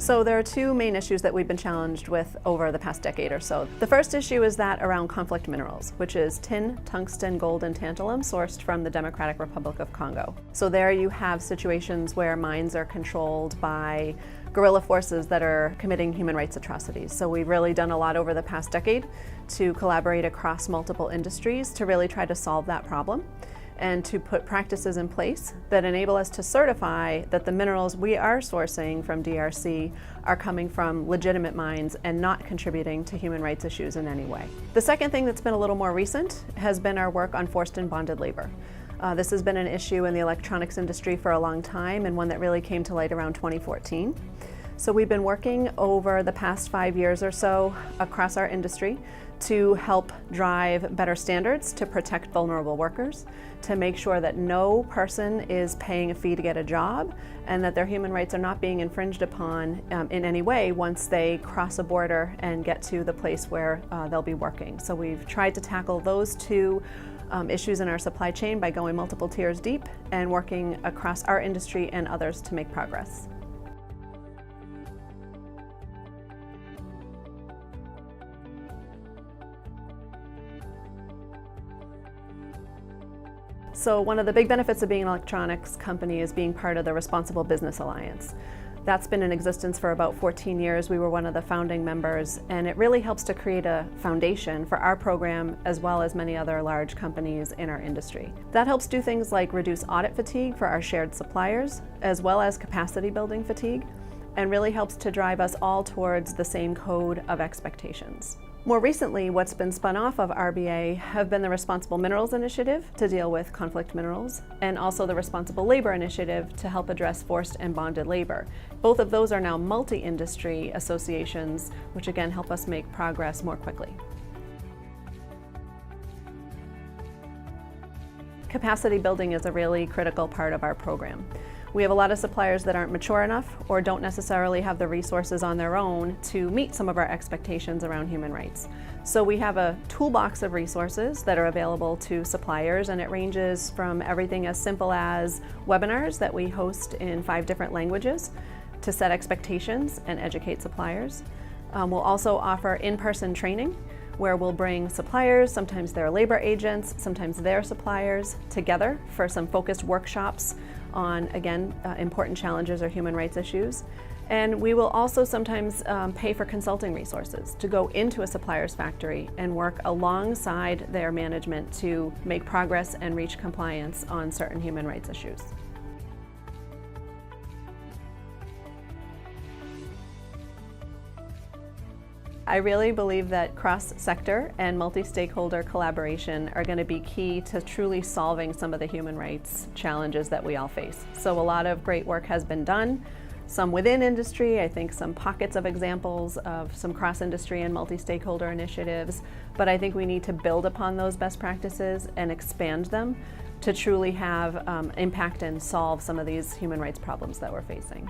So there are two main issues that we've been challenged with over the past decade or so. The first issue is that around conflict minerals, which is tin, tungsten, gold, and tantalum sourced from the Democratic Republic of Congo. So there you have situations where mines are controlled by guerrilla forces that are committing human rights atrocities. So we've really done a lot over the past decade to collaborate across multiple industries to really try to solve that problem, and to put practices in place that enable us to certify that the minerals we are sourcing from DRC are coming from legitimate mines and not contributing to human rights issues in any way. The second thing that's been a little more recent has been our work on forced and bonded labor. This has been an issue in the electronics industry for a long time, and one that really came to light around 2014. So we've been working over the past 5 years or so across our industry to help drive better standards to protect vulnerable workers, to make sure that no person is paying a fee to get a job, and that their human rights are not being infringed upon in any way once they cross a border and get to the place where they'll be working. So we've tried to tackle those two issues in our supply chain by going multiple tiers deep and working across our industry and others to make progress. So one of the big benefits of being an electronics company is being part of the Responsible Business Alliance. That's been in existence for about 14 years. We were one of the founding members, and it really helps to create a foundation for our program as well as many other large companies in our industry. That helps do things like reduce audit fatigue for our shared suppliers, as well as capacity building fatigue, and really helps to drive us all towards the same code of expectations. More recently, what's been spun off of RBA have been the Responsible Minerals Initiative to deal with conflict minerals, and also the Responsible Labor Initiative to help address forced and bonded labor. Both of those are now multi-industry associations, which again help us make progress more quickly. Capacity building is a really critical part of our program. We have a lot of suppliers that aren't mature enough or don't necessarily have the resources on their own to meet some of our expectations around human rights. So we have a toolbox of resources that are available to suppliers, and it ranges from everything as simple as webinars that we host in 5 different languages to set expectations and educate suppliers. We'll also offer in-person training where we'll bring suppliers, sometimes their labor agents, sometimes their suppliers, together for some focused workshops on, again, important challenges or human rights issues. And we will also sometimes pay for consulting resources to go into a supplier's factory and work alongside their management to make progress and reach compliance on certain human rights issues. I really believe that cross-sector and multi-stakeholder collaboration are going to be key to truly solving some of the human rights challenges that we all face. So a lot of great work has been done, some within industry, I think some pockets of examples of some cross-industry and multi-stakeholder initiatives, but I think we need to build upon those best practices and expand them to truly have impact and solve some of these human rights problems that we're facing.